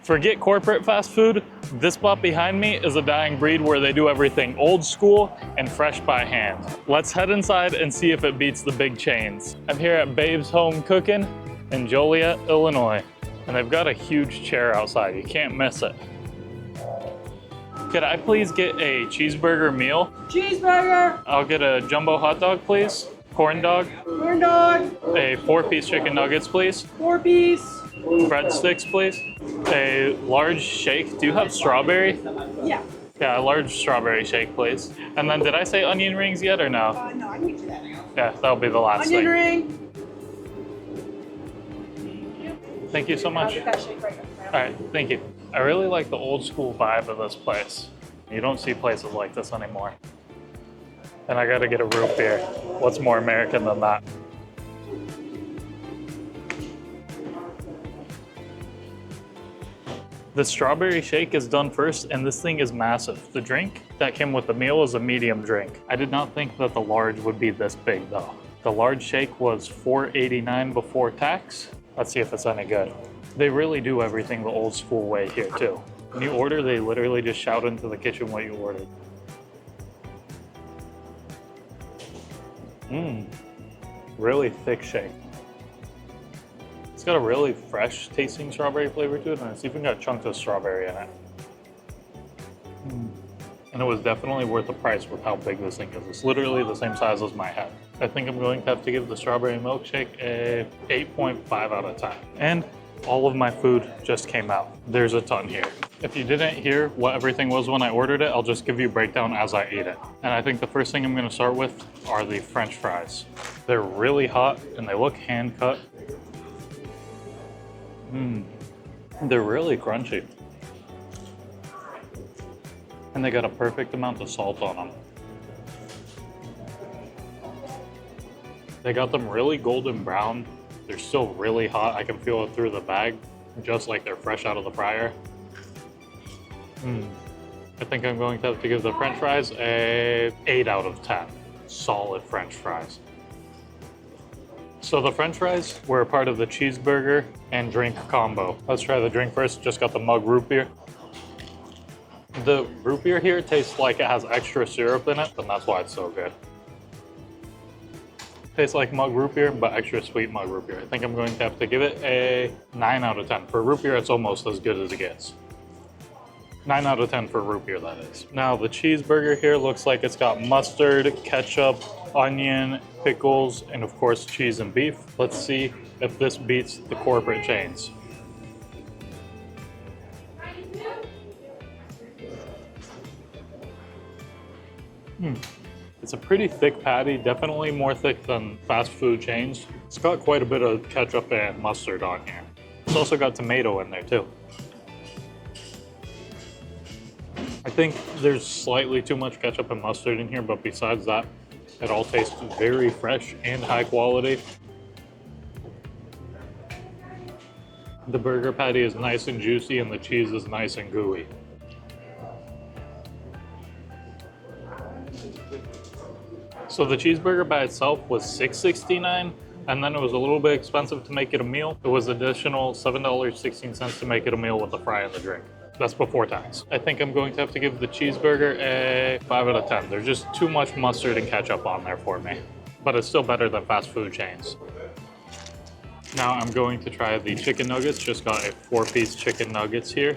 Forget corporate fast food. This spot behind me is a dying breed where they do everything old school and fresh by hand. Let's head inside and see if it beats the big chains. I'm here at Babe's Home Cookin in Joliet, Illinois. And they've got a huge chair outside. You can't miss it. Could I please get a cheeseburger meal? Cheeseburger. I'll get a jumbo hot dog, please. Corn dog. Corn dog. A 4-piece chicken nuggets, please. 4-piece. Breadsticks, please. A large shake. Do you have strawberry? Yeah. Yeah, a large strawberry shake, please. And then did I say onion rings yet or no? No, I need you that. Yeah, that'll be the last Onion thing. ring. Thank you so much. All right, thank you. I really like the old school vibe of this place. You don't see places like this anymore. And I gotta get a root beer. What's more American than that? The strawberry shake is done first, and this thing is massive. The drink that came with the meal is a medium drink. I did not think that the large would be this big though. The large shake was $4.89 before tax. Let's see if it's any good. They really do everything the old school way here too. When you order, they literally just shout into the kitchen what you ordered. Really thick shake. It's got a really fresh tasting strawberry flavor to it, and it's even got chunks of strawberry in it. And it was definitely worth the price with how big this thing is. It's literally the same size as my head. I think I'm going to have to give the strawberry milkshake a 8.5 out of 10. And all of my food just came out. There's a ton here. If you didn't hear what everything was when I ordered it, I'll just give you a breakdown as I ate it. And I think the first thing I'm gonna start with are the French fries. They're really hot and they look hand cut. They're really crunchy. And they got a perfect amount of salt on them. They got them really golden brown. They're still really hot. I can feel it through the bag, just like they're fresh out of the fryer. I think I'm going to have to give the French fries a 8 out of 10. Solid French fries. So the French fries were a part of the cheeseburger and drink combo. Let's try the drink first. Just got the mug root beer. The root beer here tastes like it has extra syrup in it, and that's why it's so good. Tastes like mug root beer, but extra sweet mug root beer. I think I'm going to have to give it a 9 out of 10. For root beer, it's almost as good as it gets. 9 out of 10 for root beer, that is. Now, the cheeseburger here looks like it's got mustard, ketchup, onion, pickles, and of course, cheese and beef. Let's see if this beats the corporate chains. It's a pretty thick patty, definitely more thick than fast food chains. It's got quite a bit of ketchup and mustard on here. It's also got tomato in there too. I think there's slightly too much ketchup and mustard in here, but besides that, it all tastes very fresh and high quality. The burger patty is nice and juicy and the cheese is nice and gooey. So the cheeseburger by itself was $6.69, and then it was a little bit expensive to make it a meal. It was additional $7.16 to make it a meal with the fry and the drink. That's before tax. I think I'm going to have to give the cheeseburger a 5 out of 10. There's just too much mustard and ketchup on there for me, but it's still better than fast food chains. Now I'm going to try the chicken nuggets. Just got a 4-piece chicken nuggets here.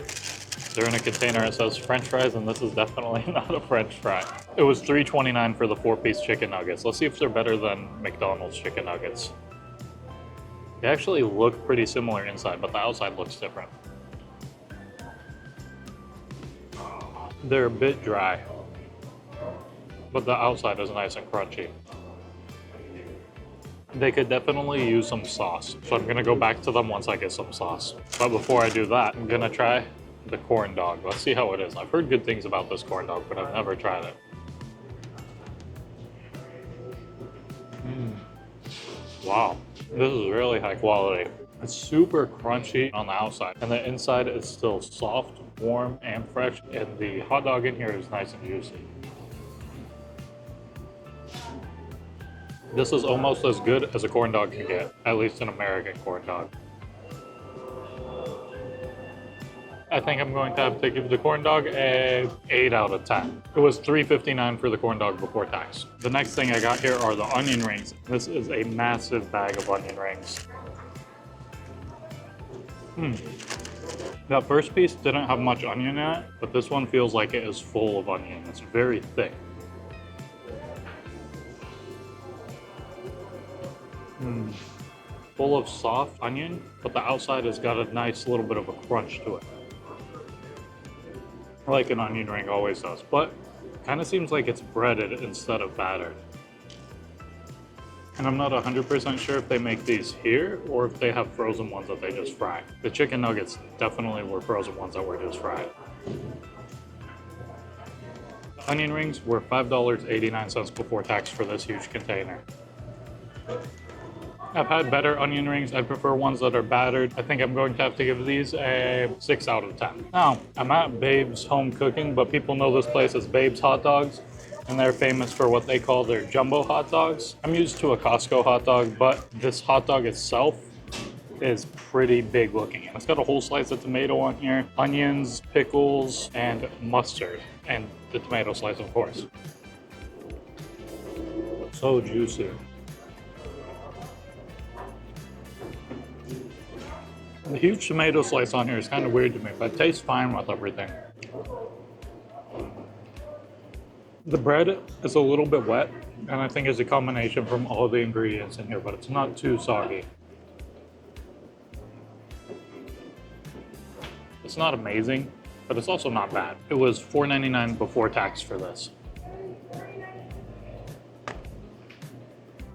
They're in a container that says French fries, and this is definitely not a French fry. It was $3.29 for the 4-piece chicken nuggets. Let's see if they're better than McDonald's chicken nuggets. They actually look pretty similar inside, but the outside looks different. They're a bit dry, but the outside is nice and crunchy. They could definitely use some sauce, so I'm gonna go back to them once I get some sauce. But before I do that, I'm gonna try the corn dog. Let's see how it is. I've heard good things about this corn dog, but I've never tried it. Wow, this is really high quality. It's super crunchy on the outside, and the inside is still soft, warm, and fresh, and the hot dog in here is nice and juicy. This is almost as good as a corn dog can get, at least an American corn dog. I think I'm going to have to give the corn dog a 8 out of 10. It was $3.59 for the corn dog before tax. The next thing I got here are the onion rings. This is a massive bag of onion rings. That first piece didn't have much onion in it, but this one feels like it is full of onion. It's very thick. Full of soft onion, but the outside has got a nice little bit of a crunch to it. Like an onion ring always does, but kind of seems like it's breaded instead of battered. And I'm not 100% sure if they make these here or if they have frozen ones that they just fry. The chicken nuggets definitely were frozen ones that were just fried. The onion rings were $5.89 before tax for this huge container. I've had better onion rings. I prefer ones that are battered. I think I'm going to have to give these a 6 out of 10. Now, I'm at Babe's Home Cooking, but people know this place as Babe's Hot Dogs, and they're famous for what they call their jumbo hot dogs. I'm used to a Costco hot dog, but this hot dog itself is pretty big looking. It's got a whole slice of tomato on here, onions, pickles, and mustard, and the tomato slice, of course. So juicy. The huge tomato slice on here is kind of weird to me, but it tastes fine with everything. The bread is a little bit wet, and I think it's a combination from all the ingredients in here, but it's not too soggy. It's not amazing, but it's also not bad. It was $4.99 before tax for this.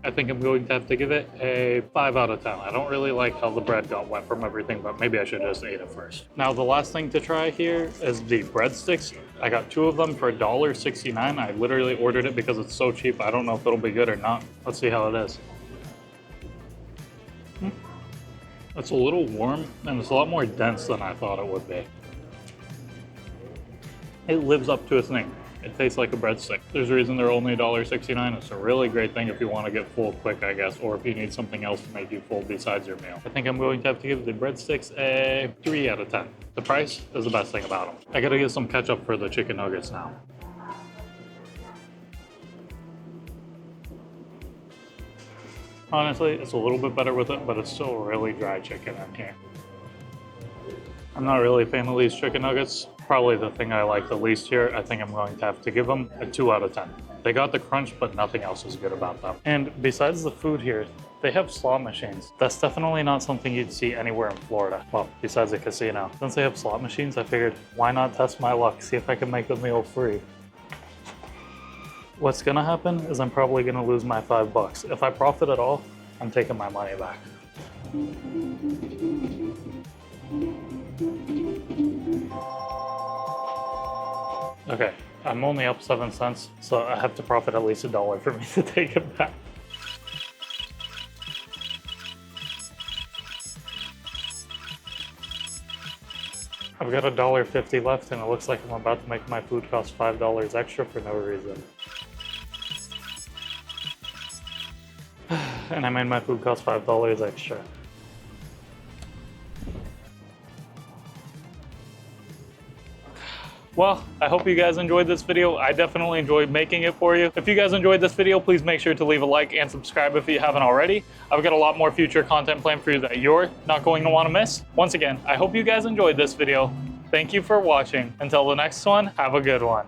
I think I'm going to have to give it a 5 out of 10. I don't really like how the bread got wet from everything, but maybe I should just eat it first. Now, the last thing to try here is the breadsticks. I got 2 of them for $1.69. I literally ordered it because it's so cheap. I don't know if it'll be good or not. Let's see how it is. It's a little warm, and it's a lot more dense than I thought it would be. It lives up to its name. It tastes like a breadstick. There's a reason they're only $1.69. It's a really great thing if you want to get full quick, I guess, or if you need something else to make you full besides your meal. I think I'm going to have to give the breadsticks a 3 out of 10. The price is the best thing about them. I gotta get some ketchup for the chicken nuggets now. Honestly, it's a little bit better with it, but it's still really dry chicken in here. I'm not really a fan of these chicken nuggets. Probably the thing I like the least here. I think I'm going to have to give them a 2 out of 10. They got the crunch, but nothing else is good about them. And besides the food here, they have slot machines. That's definitely not something you'd see anywhere in Florida. Well, besides a casino. Since they have slot machines, I figured, why not test my luck, see if I can make a meal free. What's gonna happen is I'm probably gonna lose my $5. If I profit at all, I'm taking my money back. Okay, I'm only up 7 cents, so I have to profit at least $1 for me to take it back. I've got $1.50 left, and it looks like I'm about to make my food cost $5 extra for no reason. And I made my food cost $5 extra. Well, I hope you guys enjoyed this video. I definitely enjoyed making it for you. If you guys enjoyed this video, please make sure to leave a like and subscribe if you haven't already. I've got a lot more future content planned for you that you're not going to want to miss. Once again, I hope you guys enjoyed this video. Thank you for watching. Until the next one, have a good one.